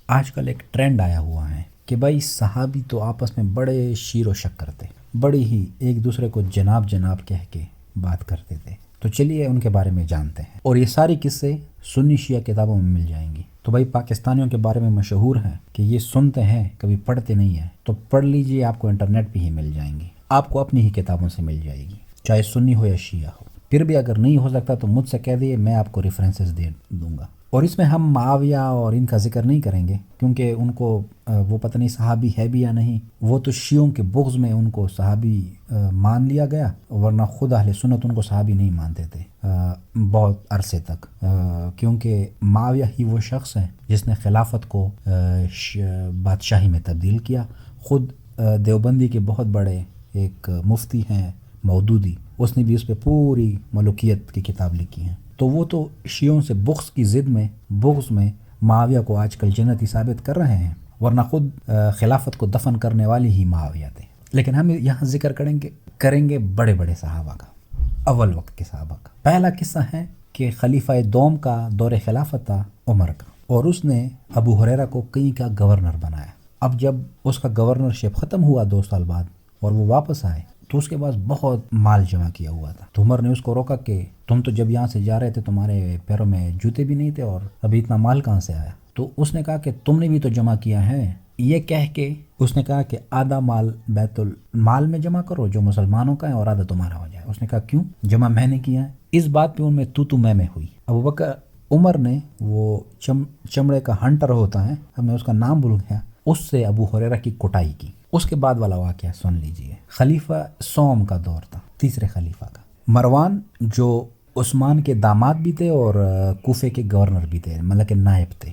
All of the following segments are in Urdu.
آج کل ایک ٹرینڈ آیا ہوا ہے کہ بھائی صحابی تو آپس میں بڑے شیر و شک کرتے، بڑی ہی ایک دوسرے کو جناب جناب کہہ کے بات کرتے تھے۔ تو چلیے ان کے بارے میں جانتے ہیں، اور یہ ساری قصے سنی شیعہ کتابوں میں مل جائیں گی۔ تو بھائی پاکستانیوں کے بارے میں مشہور ہے کہ یہ سنتے ہیں کبھی پڑھتے نہیں ہیں، تو پڑھ لیجئے، آپ کو انٹرنیٹ پہ ہی مل جائیں گی، آپ کو اپنی ہی کتابوں سے مل جائے گی، چاہے سنی ہو یا شیعہ ہو۔ پھر بھی اگر نہیں ہو سکتا تو مجھ سے کہہ دیے، میں آپ کو ریفرنسز دے دوں گا۔ اور اس میں ہم معاویہ اور ان کا ذکر نہیں کریں گے، کیونکہ ان کو وہ پتہ نہیں صحابی ہے بھی یا نہیں، وہ تو شیعوں کے بغض میں ان کو صحابی مان لیا گیا، ورنہ خود اہل سنت ان کو صحابی نہیں مانتے تھے بہت عرصے تک، کیونکہ معاویہ ہی وہ شخص ہے جس نے خلافت کو بادشاہی میں تبدیل کیا۔ خود دیوبندی کے بہت بڑے ایک مفتی ہیں مودودی، اس نے بھی اس پہ پوری ملوکیت کی کتاب لکھی ہے۔ تو وہ تو شیعوں سے بغض کی ضد میں، بغض میں معاویہ کو آج کل جنتی ثابت کر رہے ہیں، ورنہ خود خلافت کو دفن کرنے والی ہی معاویہ تھے۔ لیکن ہم یہاں ذکر کریں گے بڑے بڑے صحابہ کا، اول وقت کے صحابہ کا۔ پہلا قصہ ہے کہ خلیفہ دوم کا دور خلافت تھا عمر کا، اور اس نے ابو ہریرہ کو کہیں کا گورنر بنایا۔ اب جب اس کا گورنرشپ ختم ہوا 2 سال بعد اور وہ واپس آئے، تو اس کے پاس بہت مال جمع کیا ہوا تھا۔ تو عمر نے اس کو روکا کہ تم تو جب یہاں سے جا رہے تھے تمہارے پیروں میں جوتے بھی نہیں تھے، اور ابھی اتنا مال کہاں سے آیا؟ تو اس نے کہا کہ تم نے بھی تو جمع کیا ہے۔ یہ کہہ کے اس نے کہا کہ آدھا مال بیت المال میں جمع کرو جو مسلمانوں کا ہے، اور آدھا تمہارا ہو جائے۔ اس نے کہا کیوں؟ جمع میں نے کیا ہے۔ اس بات پہ ان میں تو میں ہوئی۔ عمر نے وہ چمڑے کا ہنٹر ہوتا ہے، اب میں اس کا نام بھول گیا، اس سے ابو ہریرہ کی کٹائی کی۔ اس کے بعد والا واقعہ سن لیجئے۔ خلیفہ سوم کا دور تھا، تیسرے خلیفہ کا۔ مروان جو عثمان کے داماد بھی تھے اور کوفے کے گورنر بھی تھے، مطلب کہ نائب تھے،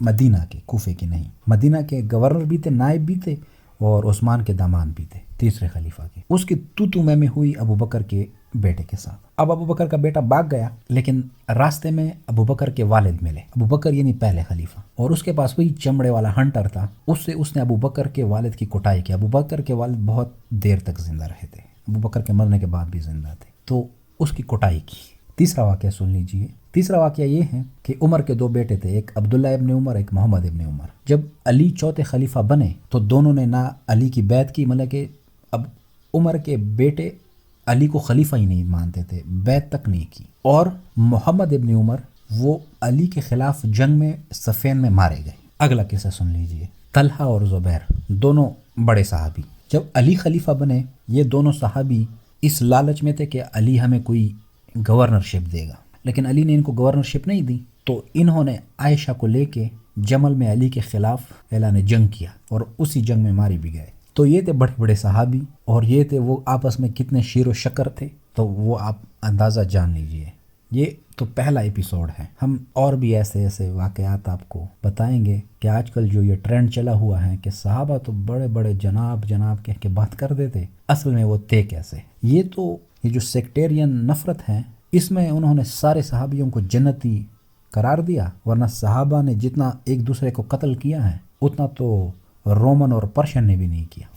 مدینہ کے، کوفے کے نہیں، مدینہ کے گورنر بھی تھے، نائب بھی تھے، اور عثمان کے داماد بھی تھے، تیسرے خلیفہ کے۔ اس کی تو میں ہوئی ابو بکر کے بیٹے کے ساتھ۔ اب ابو بکر کا بیٹا بھاگ گیا، لیکن راستے میں ابو بکر کے والد ملے، ابو بکر یعنی پہلے خلیفہ، اور اس کے پاس وہی چمڑے والا ہنٹر تھا۔ اس نے ابو بکر کے والد کی کٹائی کی۔ ابو بکر کے والد بہت دیر تک زندہ رہے تھے، ابو بکر کے مرنے کے بعد بھی زندہ تھے، تو اس کی کٹائی کی۔ تیسرا واقعہ سن لیجئے۔ تیسرا واقعہ یہ ہے کہ عمر کے 2 بیٹے تھے، ایک عبداللہ ابن عمر، ایک محمد ابن عمر۔ جب علی چوتھے خلیفہ بنے تو دونوں نے نہ علی کی بیعت کی، مطلب کہ اب عمر کے بیٹے علی کو خلیفہ ہی نہیں مانتے تھے، بیعت تک نہیں کی۔ اور محمد ابن عمر وہ علی کے خلاف جنگ میں صفین میں مارے گئے۔ اگلا قصہ سن لیجئے۔ طلحہ اور زبیر دونوں بڑے صحابی، جب علی خلیفہ بنے، یہ دونوں صحابی اس لالچ میں تھے کہ علی ہمیں کوئی گورنرشپ دے گا، لیکن علی نے ان کو گورنرشپ نہیں دی، تو انہوں نے عائشہ کو لے کے جمل میں علی کے خلاف اعلان جنگ کیا، اور اسی جنگ میں مارے بھی گئے۔ تو یہ تھے بڑے بڑے صحابی، اور یہ تھے وہ آپس میں کتنے شیر و شکر تھے، تو وہ آپ اندازہ جان لیجئے۔ یہ تو پہلا ایپیسوڈ ہے، ہم اور بھی ایسے واقعات آپ کو بتائیں گے کہ آج کل جو یہ ٹرینڈ چلا ہوا ہے کہ صحابہ تو بڑے بڑے جناب جناب کہہ کے بات کر دیتے، اصل میں وہ تھے کیسے۔ یہ جو سیکٹیرین نفرت ہے، اس میں انہوں نے سارے صحابیوں کو جنتی قرار دیا، ورنہ صحابہ نے جتنا ایک دوسرے کو قتل کیا ہے اتنا تو رومن اور پرشین نے بھی نہیں کیا۔